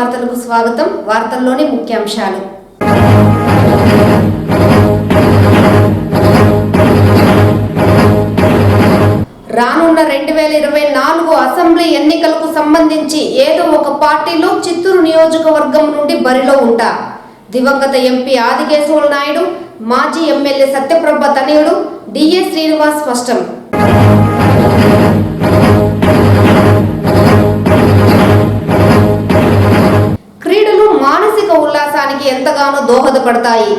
వార్తలకు స్వాగతం. వార్తల్లోని ముఖ్యాంశాలు. రానున్న 2024 అసెంబ్లీ ఎన్నికలకు సంబంధించి ఏదో ఒక పార్టీలో చిత్తూరు నియోజకవర్గం నుండి బరిలో ఉంటా. దివంగత ఎంపీ ఆదికేశవుల నాయుడు, మాజీ ఎమ్మెల్యే సత్యప్రభ తనయుడు డిఏ శ్రీనివాస్ స్పష్టం. క్రీడలు మానసిక ఉల్లాసానికి ఎంతగానో దోహదపడతాయి.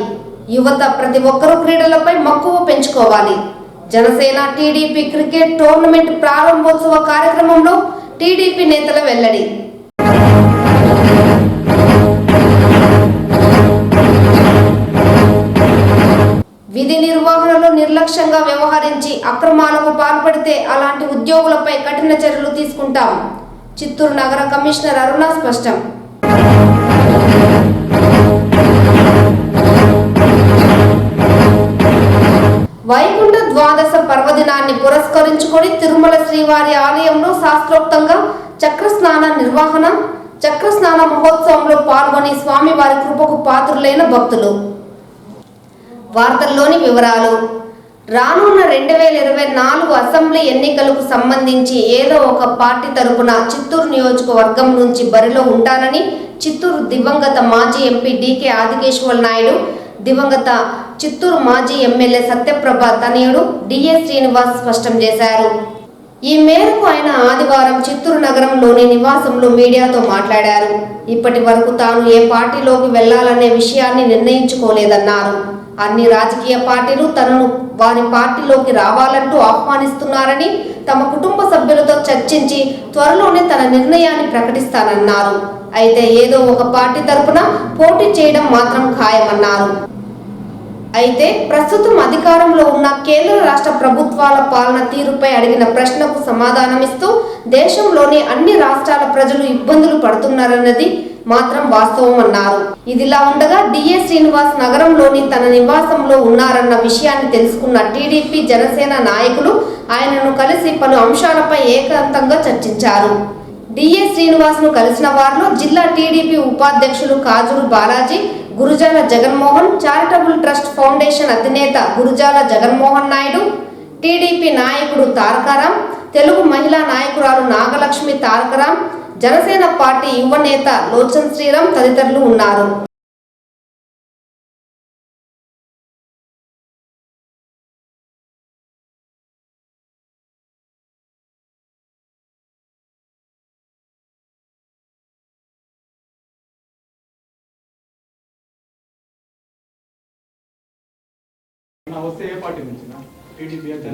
యువత ప్రతి ఒక్కరూ క్రీడలపై మక్కువ పెంచుకోవాలి. జనసేన టీడీపీ క్రికెట్ టోర్నమెంట్ ప్రారంభోత్సవ కార్యక్రమంలో టీడీపీ నేతల వెల్లడి. విధి నిర్వహణలో నిర్లక్ష్యంగా వ్యవహరించి అక్రమాలకు పాల్పడితే అలాంటి ఉద్యోగులపై కఠిన చర్యలు తీసుకుంటాం. చిత్తూరు నగర కమిషనర్ అరుణ స్పష్టం. వైకుంఠ ద్వాదశ పర్వదినాన్ని పురస్కరించుకొని తిరుమల శ్రీవారి ఆలయంలో శాస్త్రోక్తంగా చక్రస్నాన నిర్వహణ, చక్రస్నాన మహోత్సవంలో పాల్గొని స్వామివారి కృపకు పాత్రులైన భక్తులు. వార్తల్లోని వివరాలు. రానున్న 2024 అసెంబ్లీ ఎన్నికలకు సంబంధించి ఏదో ఒక పార్టీ తరపున చిత్తూరు నియోజకవర్గం నుంచి బరిలో ఉంటారని చిత్తూరు దివంగత మాజీ ఎంపీ డికే ఆదికేశవుల నాయుడు, దివంగత చిత్తూరు మాజీ ఎమ్మెల్యే సత్యప్రభ తనయుడు డిఏ శ్రీనివాస్ స్పష్టం చేశారు. ఈ మేరకు ఆయన ఆదివారం చిత్తూరు నగరంలోని నివాసంలో మీడియాతో మాట్లాడారు. ఇప్పటి వరకు తాను ఏ పార్టీలోకి వెళ్లాలనే విషయాన్ని నిర్ణయించుకోలేదన్నారు. అన్ని రాజకీయ పార్టీలు తనను వారి పార్టీలోకి రావాలంటూ ఆహ్వానిస్తున్నారని, తమ కుటుంబ సభ్యులతో చర్చించి త్వరలోనే తన నిర్ణయాన్ని ప్రకటిస్తానన్నారు. అయితే ఏదో ఒక పార్టీ తరపున పోటీ చేయడం మాత్రం ఖాయమన్నారు. అయితే ప్రస్తుతం అధికారంలో ఉన్న కేంద్ర రాష్ట్ర ప్రభుత్వాల పాలన తీరుపై అడిగిన ప్రశ్నకు సమాధానమిస్తూ దేశంలోని అన్ని రాష్ట్రాల ప్రజలు ఇబ్బందులు పడుతున్నారన్నది మాత్రం వాస్తవం అన్నారు. ఇదిలా ఉండగా డిఏ శ్రీనివాస్ నగరంలోని తన నివాసంలో ఉన్నారన్న విషయాన్ని తెలుసుకున్న టీడీపీ జనసేన నాయకులు ఆయనను కలిసి పలు అంశాలపై ఏకాంతంగా చర్చించారు. డిఏ శ్రీనివాస్ ను కలిసిన వారిలో జిల్లా టీడీపీ ఉపాధ్యక్షులు Kajuru Balaji, Gurujala Jaganmohan, charitable trust foundation అధినేత గురుజాల జగన్మోహన్ నాయుడు, టీడీపీ నాయకుడు తారకరాం, తెలుగు మహిళా నాయకురాలు నాగలక్ష్మి తారకరాం, జనసేన పార్టీ యువ నేత లోచన్ శ్రీరామ్ తదితరులు ఉన్నారు.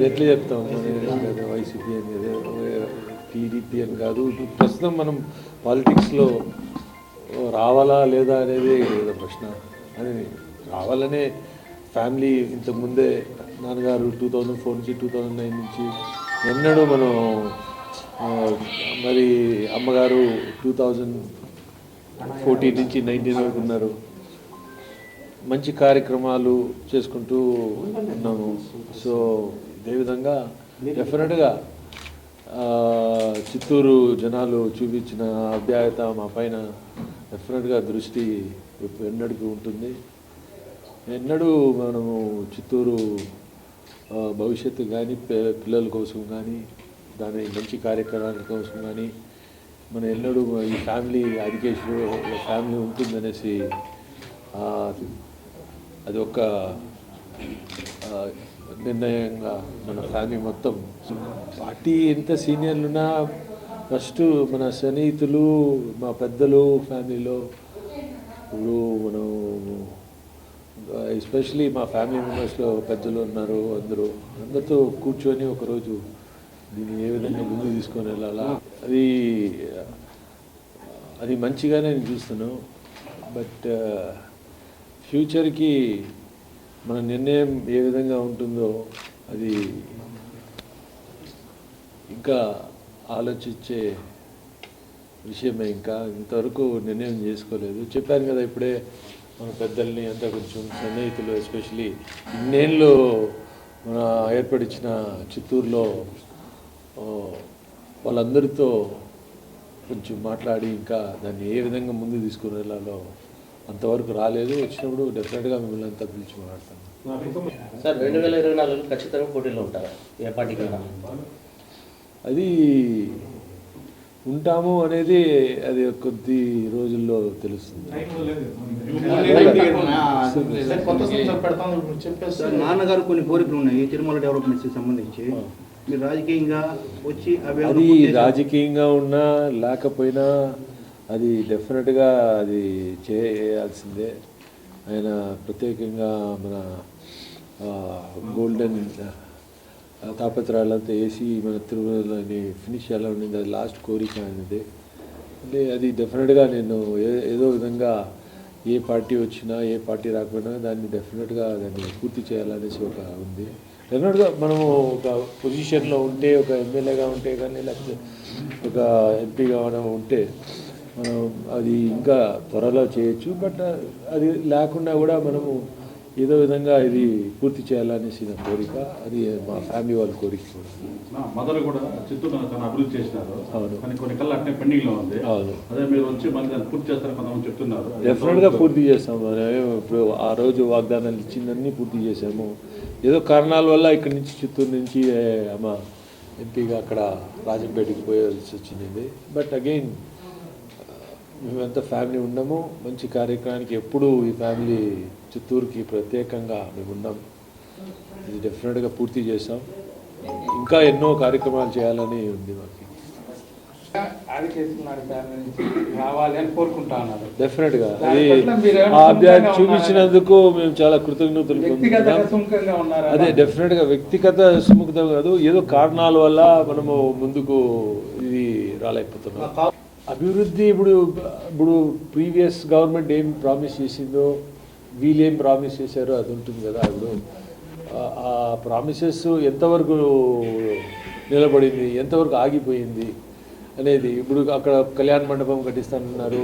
ఎట్లా చెప్తాం, వైసీపీ అని టీడీపీ అని కాదు. ప్రస్తుతం మనం పాలిటిక్స్లో రావాలా లేదా అనేది ప్రశ్న. అని రావాలనే ఫ్యామిలీ ఇంతకుముందే నాన్నగారు 2004 నుంచి 2009 నుంచి ఎన్నడూ మనం, మరి అమ్మగారు 2014 నుంచి 19 వరకు ఉన్నారు. మంచి కార్యక్రమాలు చేసుకుంటూ ఉన్నాము. సో అదేవిధంగా డెఫినెట్గా చిత్తూరు జనాలు చూపించిన అభ్యాయత మా పైన డెఫినెట్గా దృష్టి ఎన్నడికి ఉంటుంది. ఎన్నడూ మనము చిత్తూరు భవిష్యత్తు కానీ, పిల్లల కోసం కానీ, దాని మంచి కార్యక్రమాల కోసం కానీ మన ఎన్నడూ ఈ ఫ్యామిలీ ఆదికేశవుల ఫ్యామిలీ ఉంటుందనేసి అది ఒక నిర్ణయంగా మన ఫ్యామిలీ మొత్తం. పార్టీ ఎంత సీనియర్లున్నా ఫస్ట్ మన సన్నిహితులు, మా పెద్దలు ఫ్యామిలీలో ఇప్పుడు మనం ఎస్పెషలీ మా ఫ్యామిలీ మెంబర్స్లో పెద్దలు ఉన్నారు. అందరితో కూర్చొని ఒకరోజు దీన్ని ఏ విధంగా ముందుకు తీసుకొని వెళ్ళాలా, అది మంచిగానే నేను చూస్తున్నాను. బట్ ఫ్యూచర్కి మన నిర్ణయం ఏ విధంగా ఉంటుందో అది ఇంకా ఆలోచించే విషయమే. ఇంకా ఇంతవరకు నిర్ణయం చేసుకోలేదు. చెప్పాను కదా ఇప్పుడే, మన పెద్దల్ని అంతా కొంచెం సన్నిహితులు, ఎస్పెషలీ ఇన్నేళ్ళు మన ఏర్పడిచిన చిత్తూరులో వాళ్ళందరితో కొంచెం మాట్లాడి ఇంకా దాన్ని ఏ విధంగా ముందు తీసుకుని వెళ్ళాలో అంతవరకు రాలేదు. వచ్చినప్పుడు డెఫినెట్గా మిమ్మల్ని అంతా పిలిచి మాట్లాడతాను. సార్ 2024 ఖచ్చితంగా పోటీలో ఉంటారా ఏ పార్టీకైనా? అది ఉంటాము అనేది అది కొద్ది రోజుల్లో తెలుస్తుంది. నాన్నగారు కొన్ని కోరికలు ఉన్నాయి తిరుమల డెవలప్మెంట్స్కి సంబంధించి, మీరు రాజకీయంగా వచ్చి అది రాజకీయంగా ఉన్నా లేకపోయినా అది డెఫినెట్గా అది చేయాల్సిందే. ఆయన ప్రత్యేకంగా మన గోల్డెన్ తాపత్రయాలంతా వేసి మన తిరుమలని ఫినిష్ చేయాలని ఉండింది. అది లాస్ట్ కోరిక అనేది. అంటే అది డెఫినెట్గా నేను ఏదో విధంగా ఏ పార్టీ వచ్చినా ఏ పార్టీ రాకపోయినా దాన్ని డెఫినెట్గా దాన్ని పూర్తి చేయాలనేసి ఒక ఉంది. డెఫినెట్గా మనము ఒక పొజిషన్లో ఉంటే, ఒక ఎమ్మెల్యేగా ఉంటే కానీ లేకపోతే ఒక ఎంపీగా మనం ఉంటే మనం అది ఇంకా త్వరలో చేయొచ్చు. బట్ అది లేకుండా కూడా మనము ఏదో విధంగా ఇది పూర్తి చేయాలనేసి నా కోరిక. అది మా ఫ్యామిలీ వాళ్ళ కోరిక కూడా. మదర్ కూడా చిత్తూరు అభివృద్ధి చేసినారు. అవును. కానీ కొన్ని కళ్ళు అట్నే పెండింగ్లో ఉంది. అవును. అదే మీరు వచ్చి మళ్ళీ దాన్ని పూర్తి చేస్తారని కొంతమంది చెప్తున్నారు. డెఫినెట్గా పూర్తి చేస్తాము. ఇప్పుడు ఆ రోజు వాగ్దానాలు ఇచ్చిందన్నీ పూర్తి చేసాము. ఏదో కారణాల వల్ల ఇక్కడి నుంచి చిత్తూరు నుంచి మా ఎంపీగా అక్కడ రాజంపేటకి పోయాల్సి వచ్చింది. బట్ అగైన్ మేమంతా ఫ్యామిలీ ఉన్నాము. మంచి కార్యక్రమానికి ఎప్పుడూ ఈ ఫ్యామిలీ చిత్తూరుకి ప్రత్యేకంగా మేము ఉన్నాం. ఇది డెఫినెట్గా పూర్తి చేసాం. ఇంకా ఎన్నో కార్యక్రమాలు చేయాలని ఉంది మాకు. డెఫినెట్గా అది ఆ అభ్యర్థి చూపించినందుకు మేము చాలా కృతజ్ఞతలు పొందుతున్నాం. అదే డెఫినెట్గా వ్యక్తిగత సుముఖత కాదు, ఏదో కారణాల వల్ల మనము ముందుకు ఇది రాలేకపోతున్నాం. అభివృద్ధి ఇప్పుడు ప్రీవియస్ గవర్నమెంట్ ఏం ప్రామిస్ చేసిందో, వీళ్ళేం ప్రామిస్ చేశారో అది ఉంటుంది కదా. ఇప్పుడు ఆ ప్రామిసెస్ ఎంతవరకు నిలబడింది, ఎంతవరకు ఆగిపోయింది అనేది. ఇప్పుడు అక్కడ కళ్యాణ మండపం కట్టిస్తానన్నారు,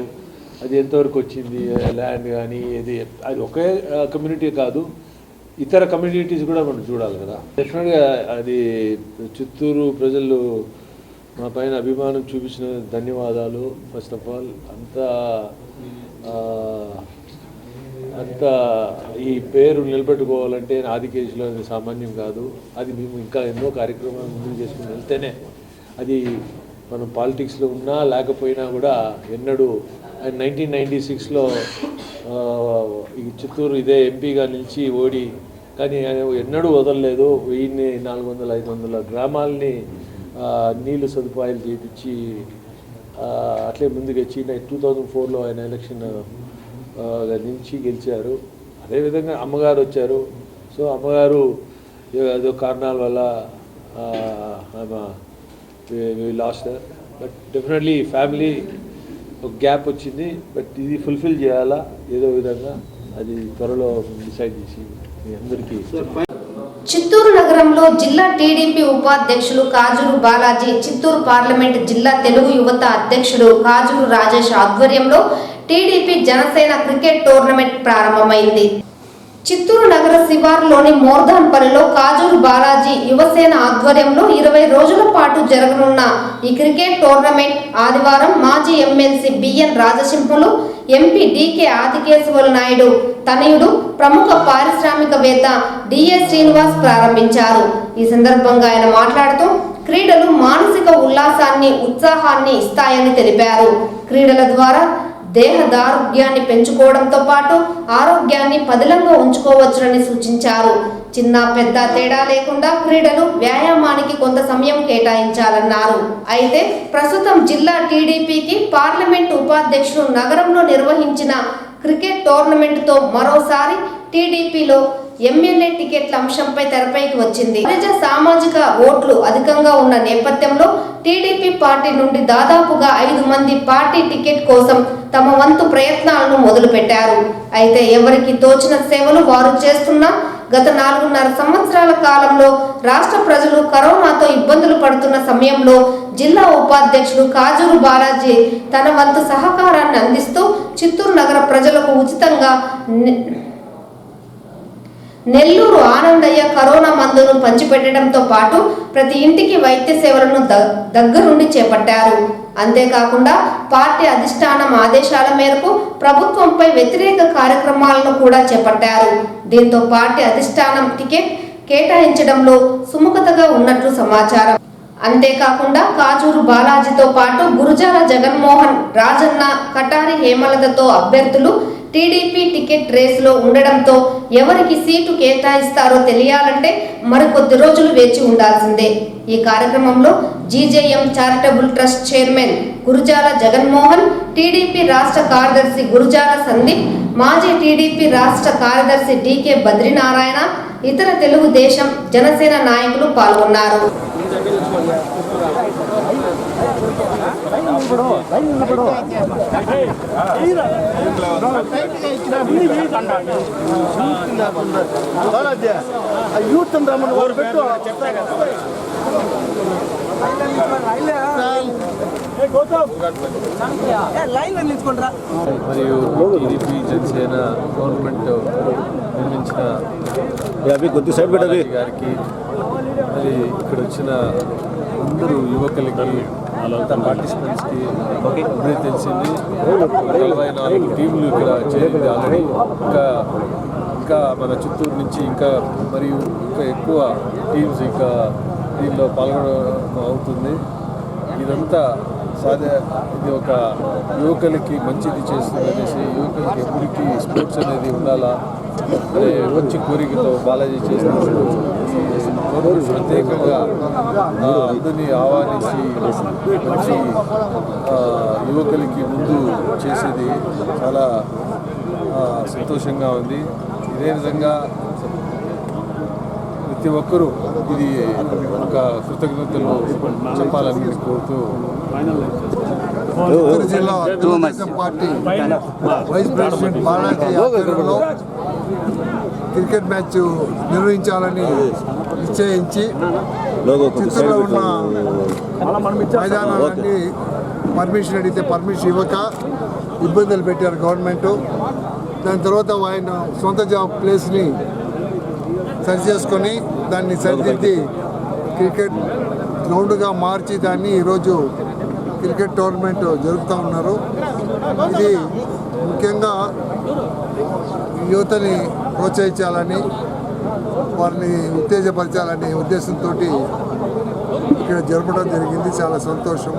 అది ఎంతవరకు వచ్చింది? ల్యాండ్ కానీ అది ఒకే కమ్యూనిటీ కాదు, ఇతర కమ్యూనిటీస్ కూడా మనం చూడాలి కదా. డెఫినెట్గా అది చిత్తూరు ప్రజలు మా పైన అభిమానం చూపించిన ధన్యవాదాలు. ఫస్ట్ ఆఫ్ ఆల్ అంత ఈ పేరు నిలబెట్టుకోవాలంటే ఆదికేశులో అది సామాన్యం కాదు. అది మేము ఇంకా ఎన్నో కార్యక్రమాలు ముందుకు చేసుకుని వెళ్తేనే అది మనం పాలిటిక్స్లో ఉన్నా లేకపోయినా కూడా ఎన్నడూ 1996లో ఈ చిత్తూరు ఇదే ఎంపీగా నిలిచి ఓడి, కానీ ఎన్నడూ వదలలేదు. 1000, 400, 500 గ్రామాలని నీళ్ళు సదుపాయాలు చేయించి అట్లే ముందుకు వచ్చి 2004లో ఆయన ఎలక్షన్ నుంచి గెలిచారు. అదేవిధంగా అమ్మగారు వచ్చారు. సో అమ్మగారు ఏదో కారణాల వల్ల లాస్ట్. బట్ డెఫినెట్లీ ఫ్యామిలీ ఒక గ్యాప్ వచ్చింది. బట్ ఇది ఫుల్ఫిల్ చేయాలా ఏదో విధంగా, అది త్వరలో డిసైడ్ చేసి మీ అందరికీ. చిత్తూరు నగరంలో జిల్లా టీడీపీ ఉపాధ్యక్షులు కాజూరు బాలాజీ, చిత్తూరు పార్లమెంట్ జిల్లా తెలుగు యువత అధ్యక్షుడు కాజూరు రాజేష్ ఆధ్వర్యంలో టీడీపీ జనసేన క్రికెట్ టోర్నమెంట్ ప్రారంభమైంది. చిత్తూరు నగర శివారులోని మోర్దాన్పల్లిలో కాజూరు బాలాజీ యువసేన ఆధ్వర్యంలో 20 రోజుల పాటు జరగనున్న ఈ క్రికెట్ టోర్నమెంట్ ఆదివారం మాజీ MLC B N Rajasimhulu, MP D K Adikesavulu Naidu తనయుడు, ప్రముఖ పారిశ్రామికవేత్త డిఏ శ్రీనివాస్ ప్రారంభించారు. ఈ సందర్భంగా ఆయన మాట్లాడుతూ క్రీడలు మానసిక ఉల్లాసాన్ని, ఉత్సాహాన్ని ఇస్తాయని తెలిపారు. క్రీడల ద్వారా దేహదారోగ్యాన్ని పెంచుకోవడంతో పాటు ఆరోగ్యాన్ని పదిలంగా ఉంచుకోవచ్చునని సూచించారు. చిన్న పెద్ద తేడా లేకుండా క్రీడలు, వ్యాయామానికి కొంత సమయం కేటాయించాలన్నారు. అయితే ప్రస్తుతం జిల్లా టీడీపీకి పార్లమెంట్ ఉపాధ్యక్షులు నగరంలో నిర్వహించిన క్రికెట్ టోర్నమెంట్తో మరోసారి టీడీపీలో ఎమ్మెల్యే టికెట్ల అంశంపై తెరపైకి వచ్చింది. నిజ సామాజిక ఓట్లు అధికంగా ఉన్న నేపథ్యంలో టీడీపీ పార్టీ నుండి దాదాపుగా 5 మంది పార్టీ టికెట్ కోసం తమ వంతు ప్రయత్నాలను మొదలుపెట్టారు. అయితే ఎవరికి తోచిన సేవలు వారు చేస్తున్నా గత 4.5 సంవత్సరాల కాలంలో రాష్ట్ర ప్రజలు కరోనాతో ఇబ్బందులు పడుతున్న సమయంలో జిల్లా ఉపాధ్యక్షుడు కాజూరు బాలాజీ తన వంతు సహకారాన్ని అందిస్తూ చిత్తూరు నగర ప్రజలకు ఉచితంగా నెల్లూరు ఆనందయ్య కరోనా మందును పంచిపెట్టడంతో పాటు ప్రతి ఇంటికి వైద్య సేవలను దగ్గరుండి చేపట్టారు. అంతేకాకుండా పార్టీ అధిష్టానం ఆదేశాల మేరకు ప్రభుత్వంపై వ్యతిరేక కార్యక్రమాలను కూడా చేపట్టారు. దీంతో పార్టీ అధిష్టానం టికెట్ కేటాయించడంలో సుముఖతగా ఉన్నట్లు సమాచారం. అంతేకాకుండా కాజూరు బాలాజీతో పాటు గురుజాల జగన్మోహన్, రాజన్న, కటారి హేమలతతో అభ్యర్థులు టీడీపీ టికెట్ రేసులో ఉండడంతో ఎవరికి సీటు కేటాయిస్తారో తెలియాలంటే మరికొద్ది రోజులు వేచి ఉండాల్సిందే. ఈ కార్యక్రమంలో GJM charitable trust chairman Gurujala Jaganmohan, TDP రాష్ట్ర కార్యదర్శి గురుజాల సందీప్, మాజీ టీడీపీ రాష్ట్ర కార్యదర్శి డీకే బద్రీనారాయణ, ఇతర తెలుగుదేశం, జనసేన నాయకులు పాల్గొన్నారు. మరియు టీడీపీ జనసేన గవర్నమెంట్ నిర్మించిన గారికి మరి ఇక్కడ వచ్చిన అందరూ యువకులకి పార్టిసిపెంట్స్కి ఇప్పుడే తెలిసింది 44 టీంలు ఇక్కడ చేరింది ఆల్రెడీ. ఇంకా మన చిత్తూరు నుంచి ఇంకా ఎక్కువ టీమ్స్ ఇంకా దీనిలో పాల్గొనడం అవుతుంది. ఇదంతా ఇది ఒక యువకులకి మంచిది చేస్తుంది అనేసి, యువకులకి ఎప్పటికీ స్పోర్ట్స్ అనేది ఉండాలా అనే మంచి కోరికతో బాలాజీ చేసినప్పుడు ప్రత్యేకంగా అందరినీ ఆహ్వానించి మంచి యువకులకి ముందు చేసేది చాలా సంతోషంగా ఉంది. ఇదే విధంగా ప్రతి ఒక్కరూ ఇది ఒక కృతజ్ఞతలు చెప్పాలని కోరుతూ చిత్తూరు జిల్లా Telugu Desam party vice president Balaji ఆధ్వర్యంలో క్రికెట్ మ్యాచ్ నిర్వహించాలని నిశ్చయించి చిత్తూరులో ఉన్న మైదానాలన్నీ పర్మిషన్ అడిగితే పర్మిషన్ ఇవ్వక ఇబ్బందులు పెట్టారు గవర్నమెంట్. దాని తర్వాత ఆయన సొంత ప్లేస్ని సరి చేసుకొని దాన్ని సరిదిద్ది క్రికెట్ గ్రౌండ్గా మార్చి దాన్ని ఈరోజు క్రికెట్ టోర్నమెంట్ జరుపుతూ ఉన్నారు. ఇది ముఖ్యంగా యువతని ప్రోత్సహించాలని, వారిని ఉత్తేజపరచాలనే ఉద్దేశంతో ఇక్కడ జరపడం జరిగింది. చాలా సంతోషం.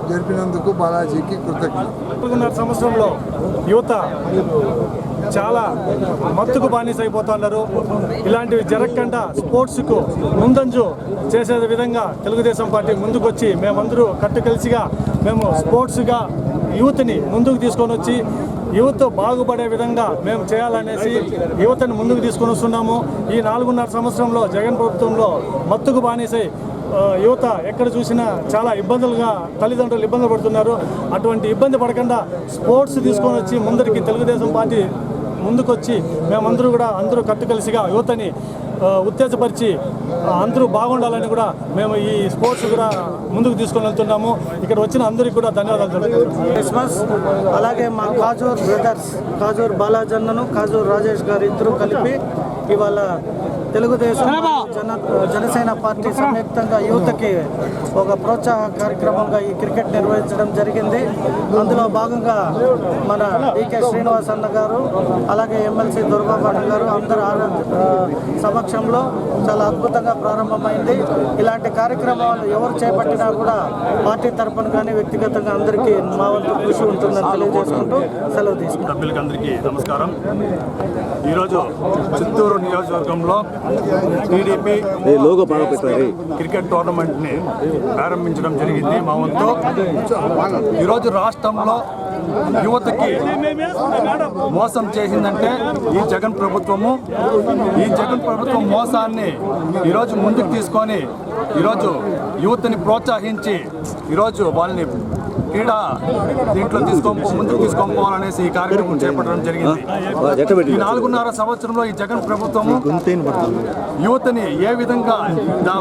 జరిపినందుకు బాలాజీకి కృతజ్ఞత. 4.5 సంవత్సరంలో యువత చాలా మత్తుకు బానిస అయిపోతున్నారు. ఇలాంటివి జరగకుండా స్పోర్ట్స్కు ముందంజు చేసే విధంగా తెలుగుదేశం పార్టీ ముందుకొచ్చి మేమందరూ కట్టుకలిసిగా మేము స్పోర్ట్స్గా యూత్ని ముందుకు తీసుకొని వచ్చి యువత బాగుపడే విధంగా మేము చేయాలనేసి యువతని ముందుకు తీసుకొని వస్తున్నాము. ఈ 4.5 సంవత్సరంలో జగన్ ప్రభుత్వంలో మత్తుకు బానిసై యువత ఎక్కడ చూసినా చాలా ఇబ్బందులుగా తల్లిదండ్రులు ఇబ్బంది పడుతున్నారు. అటువంటి ఇబ్బంది పడకుండా స్పోర్ట్స్ తీసుకొని వచ్చి ముందరికి తెలుగుదేశం పార్టీ ముందుకొచ్చి మేమందరూ కూడా అందరూ కట్టుకలిసిగా యువతని ఉత్తేజపరిచి అందరూ బాగుండాలని కూడా మేము ఈ స్పోర్ట్స్ కూడా ముందుకు తీసుకొని వెళ్తున్నాము. ఇక్కడ వచ్చిన అందరికీ కూడా ధన్యవాదాలు తెలుపుతున్నాము. క్రిస్మస్ అలాగే మా కాజూర్ బ్రదర్స్, కాజూర్ బాలాజన్నను, కాజూర్ రాజేష్ గారు ఇద్దరు కలిపి ఇవాళ తెలుగుదేశం జనసేన పార్టీ సంయుక్తంగా యువతకి ఒక ప్రోత్సాహ కార్యక్రమంగా ఈ క్రికెట్ నిర్వహించడం జరిగింది. అందులో భాగంగా మన డీకే శ్రీనివాస్ అన్న గారు అలాగే ఎమ్మెల్సీ దుర్గాబాబు గారు అందరి సమక్షంలో చాలా అద్భుతంగా ప్రారంభమైంది. ఇలాంటి కార్యక్రమాలు ఎవరు చేపట్టినా కూడా పార్టీ తరఫున కానీ వ్యక్తిగతంగా అందరికీ మా వంతు కృషి ఉంటుందని తెలియజేసుకుంటూ సెలవు తీసుకుంటాం. సభ్యులకి అందరికీ నమస్కారం. ఈరోజు చిత్తూరు నియోజకవర్గంలో టీడీపీ క్రికెట్ టోర్నమెంట్ని ప్రారంభించడం జరిగింది. మా వంతు ఈరోజు రాష్ట్రంలో యువతకి మోసం చేసిందంటే ఈ జగన్ ప్రభుత్వం మోసాన్ని ఈరోజు ముందుకు తీసుకొని ఈరోజు యువతని ప్రోత్సహించి ఈరోజు వాళ్ళని క్రీడా దీంట్లో ముందుకు తీసుకోవాలనేసి ఈ కార్యక్రమం చేపట్టడం జరిగింది. ఈ 4.5 సంవత్సరంలో ఈ జగన్ ప్రభుత్వము యువతని ఏ విధంగా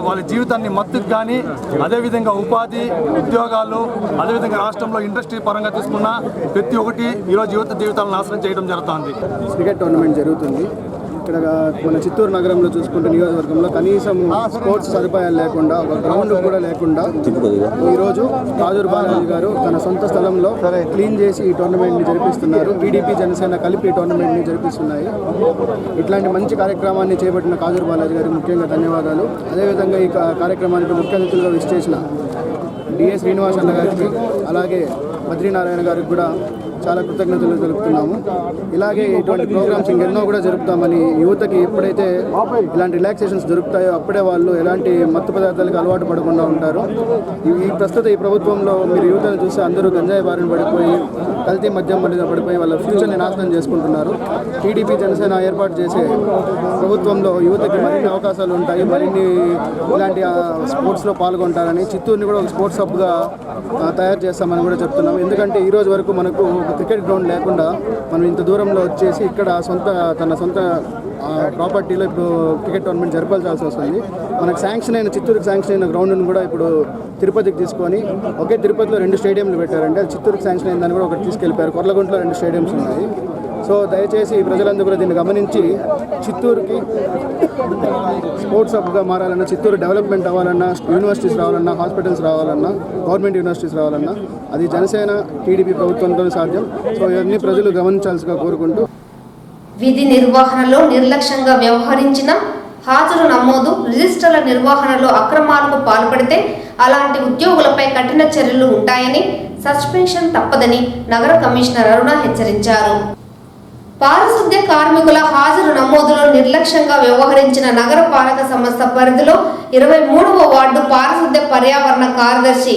వాళ్ళ జీవితాన్ని మత్తుకు కానీ అదేవిధంగా ఉపాధి ఉద్యోగాలు అదేవిధంగా రాష్ట్రంలో ఇండస్ట్రీ పరంగా తీసుకున్న ప్రతి ఒక్కటి ఈరోజు యువత జీవితాలను నాశనం చేయడం జరుగుతుంది. క్రికెట్ టోర్నమెంట్ జరుగుతుంది. ఇక్కడ మన చిత్తూరు నగరంలో చూసుకుంటే నియోజకవర్గంలో కనీసం స్పోర్ట్స్ సదుపాయాలు లేకుండా, ఒక గ్రౌండ్ కూడా లేకుండా ఈరోజు కాజూరు బాలాజీ గారు తన సొంత స్థలంలో క్లీన్ చేసి ఈ టోర్నమెంట్ని జరిపిస్తున్నారు. టీడీపీ జనసేన కలిపి ఈ టోర్నమెంట్ని జరిపిస్తున్నాయి. ఇట్లాంటి మంచి కార్యక్రమాన్ని చేపట్టిన కాజూరు బాలాజీ గారికి ముఖ్యంగా ధన్యవాదాలు. అదేవిధంగా ఈ కార్యక్రమానికి ముఖ్య అతిథులుగా విచ్చేసిన డిఎస్ శ్రీనివాస్ అన్న గారికి, అలాగే బద్రీనారాయణ గారికి కూడా చాలా కృతజ్ఞతలు తెలుపుతున్నాము. ఇలాగే ఇటువంటి ప్రోగ్రామ్స్ ఇంకెన్నో కూడా జరుపుతామని, యువతకి ఎప్పుడైతే ఇలాంటి రిలాక్సేషన్స్ దొరుకుతాయో అప్పుడే వాళ్ళు ఎలాంటి మత్తు పదార్థాలకు అలవాటు పడకుండా ఉంటారు. ప్రస్తుత ఈ ప్రభుత్వంలో మీరు యువతను చూస్తే అందరూ గంజాయి బారిన పడిపోయి, కల్తీ మద్యం మీద పడిపోయి వాళ్ళ ఫ్యూచర్ని నాశనం చేసుకుంటున్నారు. టీడీపీ జనసేన ఏర్పాటు చేసే ప్రభుత్వంలో యువతకి మరిన్ని అవకాశాలు ఉంటాయి, మరిన్ని ఇలాంటి స్పోర్ట్స్లో పాల్గొంటారని, చిత్తూరుని కూడా ఒక స్పోర్ట్స్ హబ్గా తయారు చేస్తామని కూడా చెప్తున్నాం. ఎందుకంటే ఈ రోజు వరకు మనకు క్రికెట్ గ్రౌండ్ లేకుండా మనం ఇంత దూరంలో వచ్చేసి ఇక్కడ తన సొంత ప్రాపర్టీలో ఇప్పుడు క్రికెట్ టోర్నమెంట్ జరపాల్సి వస్తుంది. మనకు చిత్తూరుకి శాంక్షన్ అయిన గ్రౌండ్ను కూడా ఇప్పుడు తిరుపతికి తీసుకొని, ఒకే తిరుపతిలో 2 స్టేడియంలు పెట్టారంటే అది చిత్తూరుకి శాంక్షన్ అయిందని కూడా ఒకటి తీసుకెళ్ళిపోయారు. కొర్లగుంటలో 2 స్టేడియంస్ ఉన్నాయి. సో దయచేసి ప్రజలందరూ కూడా దీన్ని గమనించి చిత్తూరుకి స్పోర్ట్స్ హబ్గా మారాలన్నా, చిత్తూరు డెవలప్మెంట్ అవ్వాలన్నా, యూనివర్సిటీస్ రావాలన్నా, హాస్పిటల్స్ రావాలన్నా, గవర్నమెంట్ యూనివర్సిటీస్ రావాలన్నా అది జనసేన టీడీపీ ప్రభుత్వంతో సాధ్యం. సో ఇవన్నీ ప్రజలు గమనించాల్సిగా కోరుకుంటూ, విధి నిర్వహణలో నిర్లక్ష్యంగా వ్యవహరించిన, హాజరు నమోదు, రిజిస్టర్ల నిర్వహణలో అక్రమాలకు పాల్పడితే అలాంటి ఉద్యోగులపై కఠిన చర్యలు ఉంటాయని, సస్పెన్షన్ తప్పదని నగర కమిషనర్ అరుణ హెచ్చరించారు. పారిశుద్ధ్య కార్మికుల హాజరు నమోదులో నిర్లక్ష్యంగా వ్యవహరించిన నగర పాలక సంస్థ పరిధిలో 23వ వార్డు పారిశుద్ధ్య పర్యావరణ కార్యదర్శి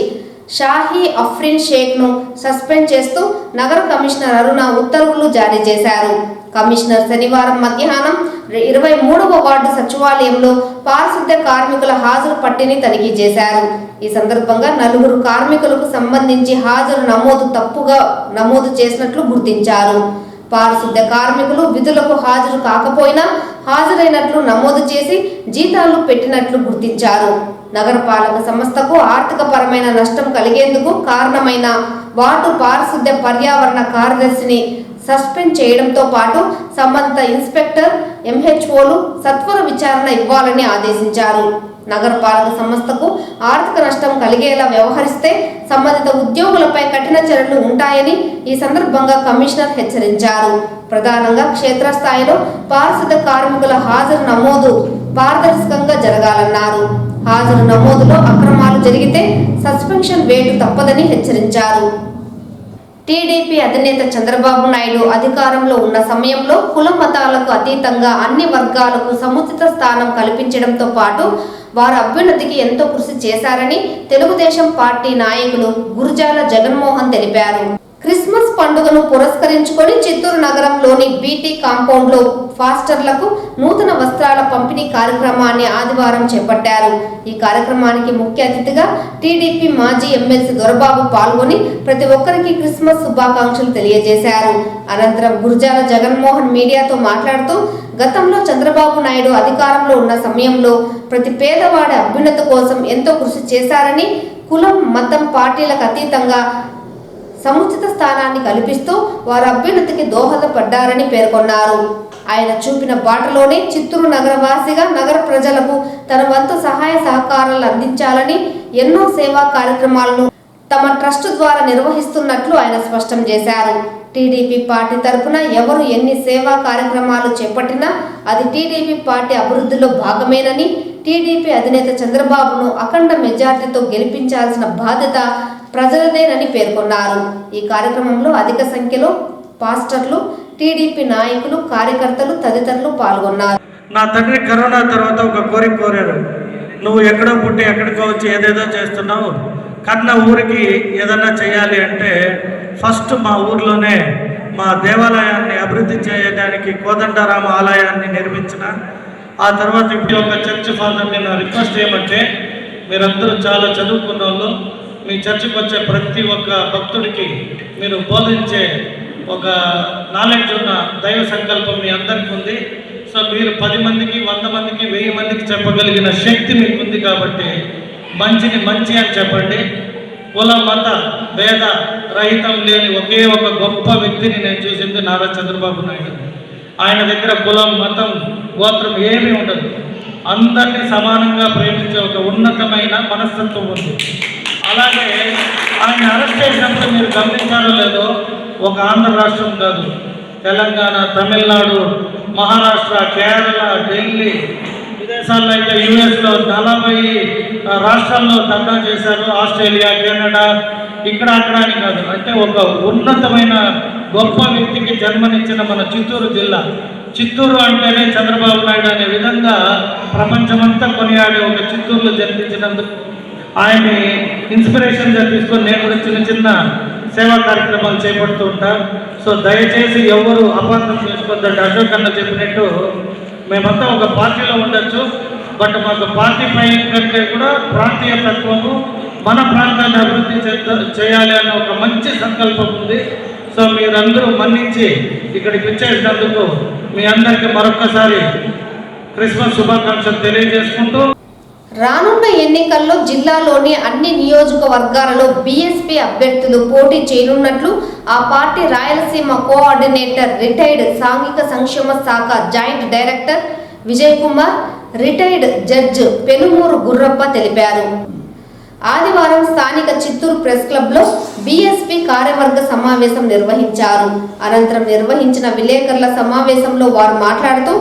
షాహీ అఫ్రిన్ షేక్ను సస్పెండ్ చేస్తూ నగర కమిషనర్ అరుణ ఉత్తర్వులు జారీ చేశారు. కమిషనర్ శనివారం మధ్యాహ్నం 23వ వార్డు సచివాలయంలో పారిశుద్ధ్య కార్మికుల హాజరు పట్టిని తనిఖీ చేశారు. ఈ సందర్భంగా 4 కార్మికులకు సంబంధించి హాజరు నమోదు తప్పుగా నమోదు చేసినట్లు గుర్తించారు. పారిశుద్ధ్య కార్మికులు విధులకు హాజరు కాకపోయినా హాజరైనట్లు నమోదు చేసి జీతాలు పెట్టినట్లు గుర్తించారు. నగరపాలక సంస్థకు ఆర్థిక పరమైన నష్టం కలిగేందుకు కారణమైన వార్డు పారిశుద్ధ్య పర్యావరణ కార్యదర్శిని సస్పెండ్ చేయడంతో పాటు సంబంధిత ఇన్స్పెక్టర్, ఎంహెచ్ఓలు సత్వర విచారణ ఇవ్వాలని ఆదేశించారు. నగరపాలక సంస్థకు ఆర్థిక నష్టం కలిగేలా వ్యవహరిస్తే సంబంధిత ఉద్యోగులపై కఠిన చర్యలు ఉంటాయని ఈ సందర్భంగా కమిషనర్ హెచ్చరించారు. ప్రధానంగా క్షేత్రస్థాయిలో పారిశుద్ధ్య కార్మికుల హాజరు నమోదు పారదర్శకంగా జరగాలన్నారు. హాజరు నమోదులో అక్రమాలు జరిగితే సస్పెన్షన్ వేటు తప్పదని హెచ్చరించారు. టీడీపీ అధినేత చంద్రబాబు నాయుడు అధికారంలో ఉన్న సమయంలో కుల మతాలకు అతీతంగా అన్ని వర్గాలకు సముచిత స్థానం కల్పించడంతో పాటు వారి అభ్యున్నతికి ఎంతో కృషి చేశారని తెలుగుదేశం పార్టీ నాయకులు గురుజాల జగన్మోహన్ తెలిపారు. క్రిస్మస్ పండుగను పురస్కరించుకొని చిత్తూరు నగరంలోని బీటీ కాంపౌండ్ లో ఫాస్టర్లకు నూతన వస్త్రాల పంపిణీ కార్యక్రమాన్ని ఆదివారం చేపట్టారు. ఈ కార్యక్రమానికి ముఖ్య అతిథిగా టీడీపీ మాజీ ఎమ్మెల్సీ దొరబాబు పాల్గొని ప్రతి ఒక్కరికి క్రిస్మస్ శుభాకాంక్షలు తెలియజేశారు. అనంతరం గురుజాల జగన్మోహన్ మీడియాతో మాట్లాడుతూ గతంలో చంద్రబాబు నాయుడు అధికారంలో ఉన్న సమయంలో ప్రతి పేదవాడి అభ్యున్నతి కోసం ఎంతో కృషి చేశారని, కులం, మతం, పార్టీలకు అతీతంగా సముచిత స్థానాన్ని కల్పిస్తూ వారి అభ్యున్నతికి దోహదపడ్డారని పేర్కొన్నారు. ఆయన చూపిన బాటలోనే చిత్తూరు నగరవాసిగా నగర ప్రజలకు తన వంతు సహాయ సహకారాలు అందించాలని ఎన్నో సేవా కార్యక్రమాలను తమ ట్రస్ట్ ద్వారా నిర్వహిస్తున్నట్లు ఆయన స్పష్టం చేశారు. టీడీపీ పార్టీ తరఫున ఎవరు ఎన్ని సేవా కార్యక్రమాలు చేపట్టినా అది టీడీపీ పార్టీ అభివృద్ధిలో భాగమేనని, టీడీపీ అధినేత చంద్రబాబును అఖండ మెజార్టీతో గెలిపించాల్సిన బాధ్యత ప్రజలదేనని పేర్కొన్నారు. ఈ కార్యక్రమంలో అధిక సంఖ్యలో పాస్టర్లు, టీడీపీ నాయకులు, కార్యకర్తలు తదితరులు పాల్గొన్నారు. నా తండ్రి కరోనా తర్వాత ఒక కోరిక కోరారు. నువ్వు ఎక్కడో పుట్టి ఎక్కడికో వచ్చి ఏదేదో చేస్తున్నావు, కన్న ఊరికి ఏదన్నా చేయాలి అంటే ఫస్ట్ మా ఊర్లోనే మా దేవాలయాన్ని అభివృద్ధి చేయడానికి కోదండరామ ఆలయాన్ని నిర్మించిన. ఆ తర్వాత ఇప్పుడు ఒక చర్చ్ ఫాదర్ నేను రిక్వెస్ట్ చేయమంటే, మీరందరూ చాలా చదువుకున్న వాళ్ళు, మీ చర్చికి వచ్చే ప్రతి ఒక్క భక్తుడికి మీరు బోధించే ఒక నాలెడ్జ్ ఉన్న దైవ సంకల్పం మీ అందరికీ ఉంది. సో మీరు 10 మందికి, 100 మందికి, 1000 మందికి చెప్పగలిగిన శక్తి మీకు ఉంది. కాబట్టి మంచిని మంచి అని చెప్పండి. కుల మత భేద రహితం లేని ఒకే ఒక గొప్ప వ్యక్తిని నేను చూసింది నారా చంద్రబాబు నాయుడు. ఆయన దగ్గర కులం, మతం గోత్రం ఏమీ ఉండదు. అందరినీ సమానంగా ప్రేమించే ఒక ఉన్నతమైన మనస్తత్వం ఉంది. అలాగే ఆయన అరెస్ట్ చేసినప్పుడు మీరు గమనించారో లేదో, ఒక ఆంధ్ర రాష్ట్రం కాదు, తెలంగాణ, తమిళనాడు, మహారాష్ట్ర, కేరళ, ఢిల్లీ, విదేశాల్లో అయితే యుఎస్లో 40 రాష్ట్రాల్లో ధర్నా చేశారు. ఆస్ట్రేలియా, కెనడా, ఇక్కడ అక్కడ అని కాదు. అంటే ఒక ఉన్నతమైన గొప్ప వ్యక్తికి జన్మనిచ్చిన మన చిత్తూరు జిల్లా. చిత్తూరు అంటేనే చంద్రబాబు నాయుడు అనే విధంగా ప్రపంచమంతా కొనియాడే ఒక చిత్తూరులో జన్మించినందుకు ఆయన్ని ఇన్స్పిరేషన్గా తీసుకొని నేను కూడా చిన్న చిన్న సేవా కార్యక్రమాలు చేపడుతూ ఉంటాను. సో దయచేసి ఎవరు అపార్థం చేసుకోవద్దండి. అశోక్ అన్న చెప్పినట్టు మేమంతా ఒక పార్టీలో ఉండొచ్చు, బట్ మాకు పార్టీ పై కంటే కూడా ప్రాంతీయ తత్వము, మన ప్రాంతాన్ని అభివృద్ధి చేయాలి అనే ఒక మంచి సంకల్పం ఉంది. సో మీరందరూ మన్నించి ఇక్కడికి వచ్చేసినందుకు మీ అందరికీ మరొక్కసారి క్రిస్మస్ శుభాకాంక్షలు తెలియజేసుకుంటూ, రానున్న ఎన్నికల్లో జిల్లాలోని అన్ని నియోజకవర్గాలలో బీఎస్పీ అభ్యర్థులు పోటీ చేయనున్నట్లు ఆ పార్టీ రాయలసీమ కోఆర్డినేటర్, రిటైర్డ్ సాంఘిక సంక్షేమ శాఖ joint director Vijay Kumar, retired judge Penumuru Gurrappa తెలిపారు. ఆదివారం స్థానిక చిత్తూరు ప్రెస్ క్లబ్లో బీఎస్పీ కార్యవర్గ సమావేశం నిర్వహించారు. అనంతరం నిర్వహించిన విలేకరుల సమావేశంలో వారు మాట్లాడుతూ,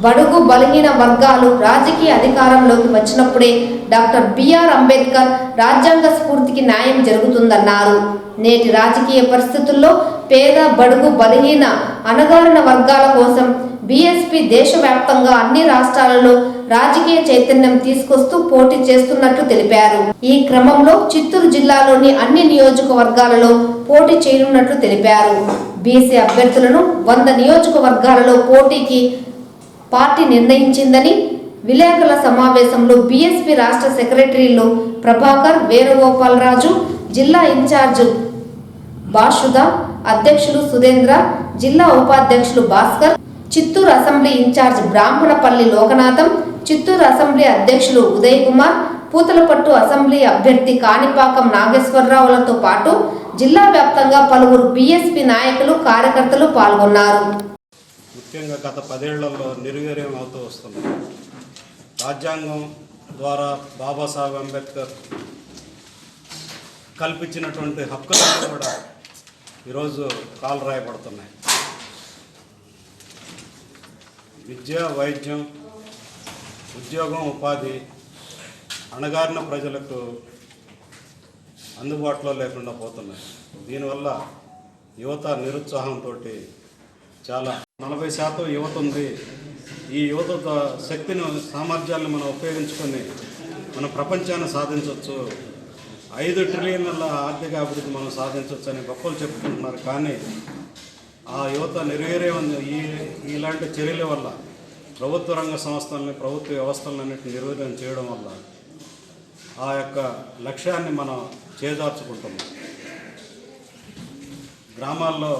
బడుగు బలహీన వర్గాలు రాజకీయ అధికారంలోకి వచ్చినప్పుడే డాక్టర్ బిఆర్ అంబేద్కర్ రాజ్యాంగ స్ఫూర్తికి న్యాయం జరుగుతుందన్నారు. నేటి రాజకీయ పరిస్థితుల్లో పేద, బడుగు, బలహీన, అణగారిన వర్గాల కోసం బీఎస్పీ దేశవ్యాప్తంగా అన్ని రాష్ట్రాలలో రాజకీయ చైతన్యం తీసుకొస్తూ పోటీ చేస్తున్నట్లు తెలిపారు. ఈ క్రమంలో చిత్తూరు జిల్లాలోని అన్ని నియోజకవర్గాలలో పోటీ చేయనున్నట్లు తెలిపారు. బీసీ అభ్యర్థులను 100 నియోజకవర్గాలలో పోటీకి పార్టీ నిర్ణయించిందని విలేకరుల సమావేశంలో బీఎస్పీ రాష్ట్ర సెక్రటరీలు ప్రభాకర్, వేణుగోపాలరాజు, జిల్లా ఇన్ఛార్జ్ బాషుదా, అధ్యక్షులు సురేంద్ర, జిల్లా ఉపాధ్యక్షులు Bhaskar, Chittoor assembly incharge Brahmanapalli Lokanatham, Chittoor assembly అధ్యక్షులు ఉదయ్ కుమార్, పూతలపట్టు అసెంబ్లీ అభ్యర్థి కాణిపాకం నాగేశ్వరరావులతో పాటు జిల్లా వ్యాప్తంగా పలువురు బీఎస్పీ నాయకులు, కార్యకర్తలు పాల్గొన్నారు. ముఖ్యంగా గత 10 ఏళ్లలో నిర్వీర్యం అవుతూ వస్తుంది. రాజ్యాంగం ద్వారా బాబాసాహెబ్ అంబేద్కర్ కల్పించినటువంటి హక్కులన్నీ కూడా ఈరోజు కాలరాయబడుతున్నాయి. విద్య, వైద్యం, ఉద్యోగం, ఉపాధి అణగారిన ప్రజలకు అందుబాటులో లేకుండా పోతున్నాయి. దీనివల్ల యువత నిరుత్సాహంతో చాలా 40% యువత ఉంది. ఈ యువత శక్తిని, సామర్థ్యాలను మనం ఉపయోగించుకొని మన ప్రపంచాన్ని సాధించవచ్చు, 5 ట్రిలియన్ల ఆర్థిక అభివృద్ధి మనం సాధించవచ్చు అని గొప్పలు చెప్పుకుంటున్నారు. కానీ ఆ యువత నిర్వీర్యం ఇలాంటి చర్యల వల్ల ప్రభుత్వ రంగ సంస్థలని, ప్రభుత్వ వ్యవస్థలన్నింటినీ నిర్వీర్యం చేయడం వల్ల ఆ యొక్క లక్ష్యాన్ని మనం చేజార్చుకుంటున్నాం. గ్రామాల్లో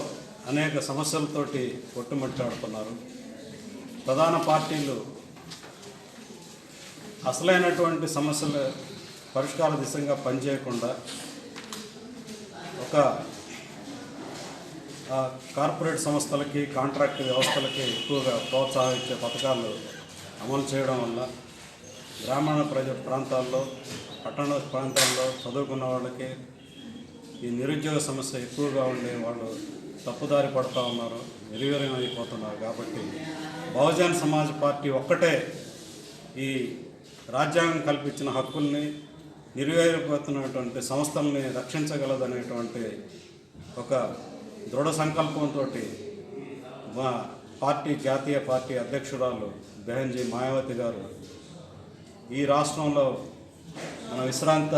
అనేక సమస్యలతోటి కొట్టుమిట్టాడుతున్నారు. ప్రధాన పార్టీలు అసలైనటువంటి సమస్యల పరిష్కార దిశగా పనిచేయకుండా ఒక కార్పొరేట్ సంస్థలకి, కాంట్రాక్ట్ వ్యవస్థలకి ఎక్కువగా ప్రోత్సహించే పథకాలు అమలు చేయడం వల్ల గ్రామీణ ప్రాంతాల్లో, పట్టణ ప్రాంతాల్లో చదువుకున్న వాళ్ళకి ఈ నిరుద్యోగ సమస్య ఎక్కువగా ఉండే వాళ్ళు తప్పుదారి పడుతూ ఉన్నారు, నిర్వీర్యం అయిపోతున్నారు. కాబట్టి బహుజన్ సమాజ్ పార్టీ ఒక్కటే ఈ రాజ్యాంగం కల్పించిన హక్కుల్ని, నిర్వీర్యపోతున్నటువంటి సంస్థల్ని రక్షించగలదనేటువంటి ఒక దృఢ సంకల్పంతో మా పార్టీ జాతీయ పార్టీ అధ్యక్షురాలు బెహన్జీ మాయావతి గారు ఈ రాష్ట్రంలో మన విశ్రాంత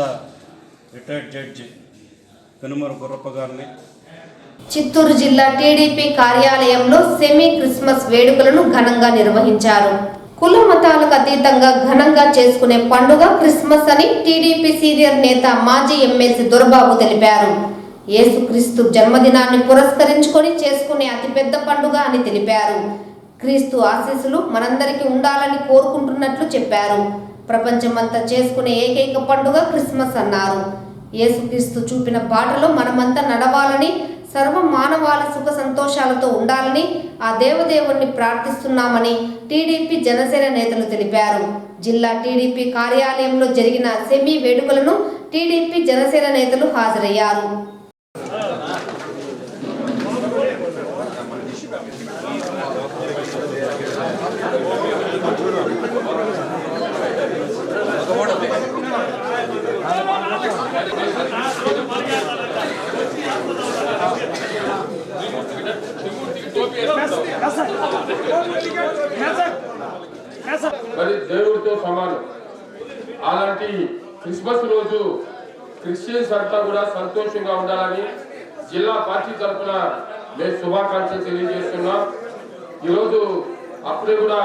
రిటైర్డ్ జడ్జి పెనుమూరు గుర్రప్ప గారిని, చిత్తూరు జిల్లా టీడీపీ కార్యాలయంలో సెమీ క్రిస్మస్ వేడుకలను ఘనంగా నిర్వహించారు. కుల మతాలకు అతీతంగా ఘనంగా చేసుకునే పండుగ క్రిస్మస్ అని టీడీపీ సీనియర్ నేత, మాజీ ఎమ్మెల్సీ దొరబాబు తెలిపారు. యేసుక్రీస్తు జన్మదినాన్ని పురస్కరించుకొని చేసుకునే అతిపెద్ద పండుగ అని తెలిపారు. క్రీస్తు ఆశీస్సులు మనందరికీ ఉండాలని కోరుకుంటున్నట్లు చెప్పారు. ప్రపంచమంతా చేసుకునే ఏకైక పండుగ క్రిస్మస్ అన్నారు. యేసుక్రీస్తు చూపిన బాటలో మనమంతా నడవాలని, సర్వ మానవాళి సుఖ సంతోషాలతో ఉండాలని ఆ దేవదేవుణ్ణి ప్రార్థిస్తున్నామని టీడీపీ జనసేన నేతలు తెలిపారు. జిల్లా టీడీపీ కార్యాలయంలో జరిగిన సెమీ వేడుకలను టీడీపీ జనసేన నేతలు హాజరయ్యారు. మరి దేవుడితో సమానం. అలాంటి క్రిస్మస్ రోజు క్రిస్టియన్స్ అంతా కూడా సంతోషంగా ఉండాలని జిల్లా పార్టీ తరఫున మేము శుభాకాంక్షలు తెలియజేస్తున్నాం. ఈరోజు అప్పుడే కూడా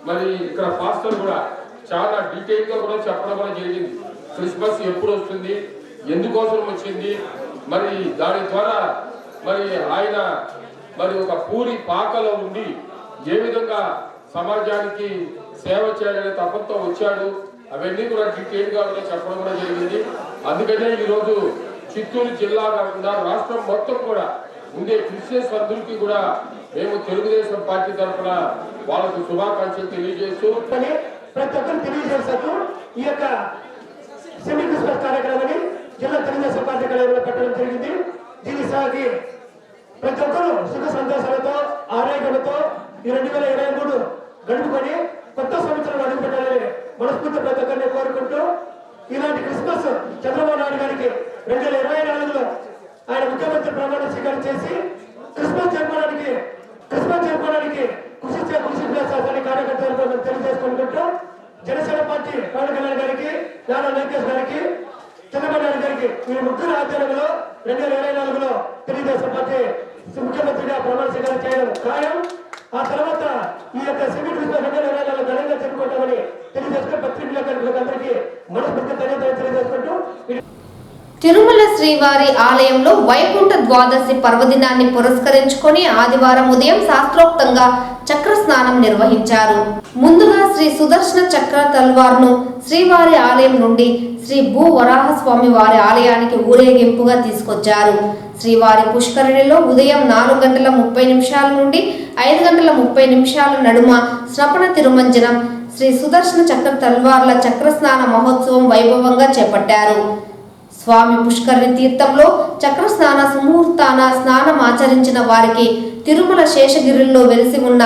మరి ఇక్కడ పాస్టర్ కూడా చాలా డీటెయిల్ గా కూడా చెప్పడం కూడా జరిగింది. క్రిస్మస్ ఎప్పుడు వస్తుంది, ఎందుకోసం వచ్చింది, మరి దాని ద్వారా మరి ఆయన మరి ఒక పూరి పాకలో ఉండి ఏ విధంగా సమాజానికి సేవ చేయాలనే తపంతో వచ్చాడు, అవన్నీ కూడా డీటెయిల్ గా కూడా చెప్పడం కూడా జరిగింది. అందుకనే ఈరోజు చిత్తూరు జిల్లా కాకుండా రాష్ట్రం మొత్తం కూడా ఉండే క్రిస్టియన్స్ అందరికీ కూడా మేము తెలుగుదేశం పార్టీ తరఫున వాళ్ళకు శుభాకాంక్షలు తెలియజేస్తూ ప్రతి ఒక్కరు తెలియజేస్తూ ఈ యొక్క సెమీ క్రిస్మస్ కార్యక్రమాన్ని జిల్లా తెలుగుదేశం పార్టీ కార్యాలయంలో పెట్టడం జరిగింది. దీని సాగి ప్రతి ఒక్కరు సుఖ సంతోషాలతో ఆరోగ్యాలతో ఈ 2023 గడుపుకొని కొత్త సంవత్సరం అడుగుపెట్టాలని మనస్ఫూర్తి ప్రతి ఒక్కరిని కోరుకుంటూ ఇలాంటి క్రిస్మస్ చంద్రబాబు నాయుడు గారికి 2024లో ఆయన ముఖ్యమంత్రి ప్రమాణ స్వీకారం చేసి క్రిస్మస్ జరపడానికి కృషి చేస్తారని కార్యకర్తలకు తెలియజేసుకుంటూ జనసేన పార్టీ పవన్ కళ్యాణ్ గారికి, నారా లోకేష్ గారికి, చంద్రబాబు నాయుడు గారికి ఈ ముగ్గురు ఆధ్వర్యంలో 2024లో తెలుగుదేశం పార్టీ ముఖ్యమంత్రిగా ప్రమాణ స్వీకారం చేయడం ఖాయం. ఆ తర్వాత ఈ యొక్క సెమీ క్రిస్మస్ 2024 ఘనంగా జరుపుకుంటామని తెలియజేసుకుంటూ పత్రికలందరికీ మనస్ఫూర్తి ధన్యవాదాలు తెలియజేసుకుంటూ తిరుమల శ్రీవారి ఆలయంలో వైకుంఠ ద్వాదశి పర్వదినాన్ని పురస్కరించుకొని ఆదివారం ఉదయం శాస్త్రోక్తంగా చక్ర స్నానం నిర్వహించారు. ముందుగా శ్రీ సుదర్శన చక్ర తల్వార్ను శ్రీవారి ఆలయం నుండి శ్రీ భూ వరాహస్వామి వారి ఆలయానికి ఊరేగింపుగా తీసుకొచ్చారు. శ్రీవారి పుష్కరిణిలో ఉదయం 4:30 నుండి 5:30 నడుమ స్నపన తిరుమంజనం, శ్రీ సుదర్శన చక్ర తల్వార్ల చక్ర స్నాన మహోత్సవం వైభవంగా చేపట్టారు. స్వామి పుష్కరిణి తీర్థంలో చక్ర స్నాన సుముహూర్తాన స్నానం ఆచరించిన వారికి తిరుమల శేషగిరిలో వెలిసి ఉన్న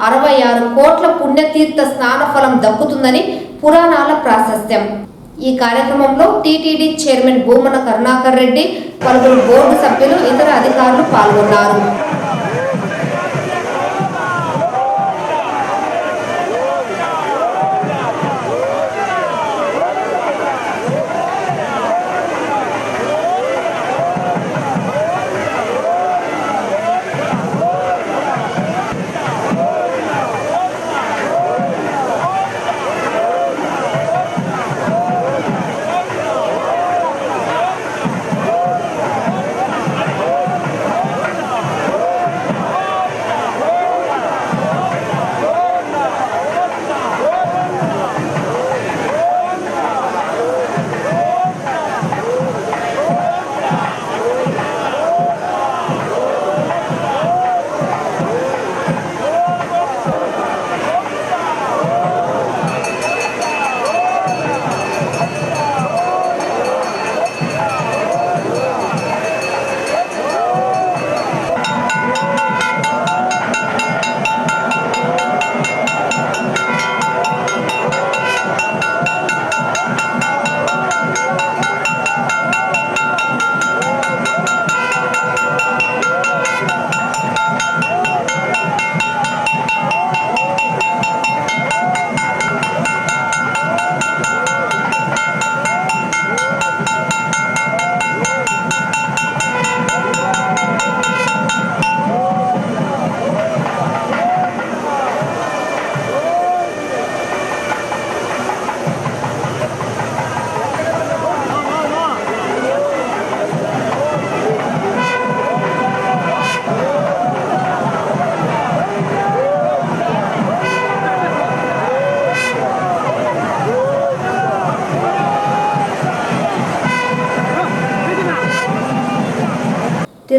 66 కోట్ల పుణ్యతీర్థ స్నాన ఫలం దక్కుతుందని పురాణాల ప్రాశస్త్యం. ఈ కార్యక్రమంలో టీటీడీ చైర్మన్ భూమన కరుణాకర్ రెడ్డి, పలువురు బోర్డు సభ్యులు, ఇతర అధికారులు పాల్గొన్నారు.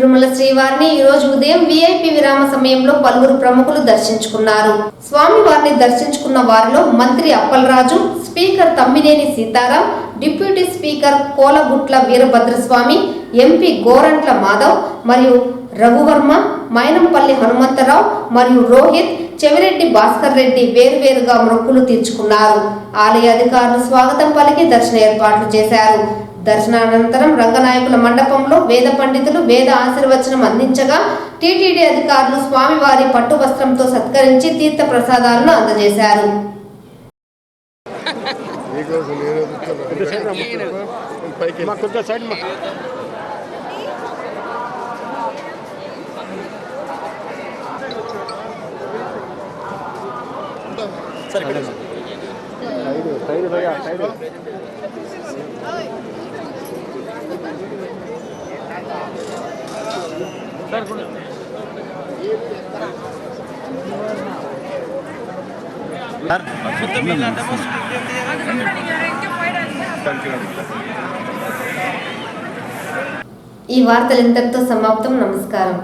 తిరుమల శ్రీవారిని ఈ రోజు ఉదయం VIP విరామ సమయంలో పలువురు ప్రముఖులు దర్శించుకున్నారు. స్వామివారిని దర్శించుకున్న వారిలో మంత్రి Appalaraju, speaker Tammineni Sitaram, deputy speaker Kolagatla Veerabhadraswamy, MP Gorantla Madhav మరియు రఘువర్మ, మైనంపల్లి హనుమంతరావు మరియు రోహిత్, చెవిరెడ్డి భాస్కర్ రెడ్డి వేరువేరుగా మొక్కులు తీర్చుకున్నారు. ఆలయ అధికారులు స్వాగతం పలికి దర్శన ఏర్పాట్లు చేశారు. దర్శనానంతరం రంగనాయకుల మండపంలో వేద పండితులు వేద ఆశీర్వచనం అందించగా టీటీడీ అధికారులు స్వామివారి పట్టు వస్త్రంతో సత్కరించి తీర్థ ప్రసాదాలను అందజేశారు. ఈ వార్తలు ఇంతటితో సమాప్తం. నమస్కారం.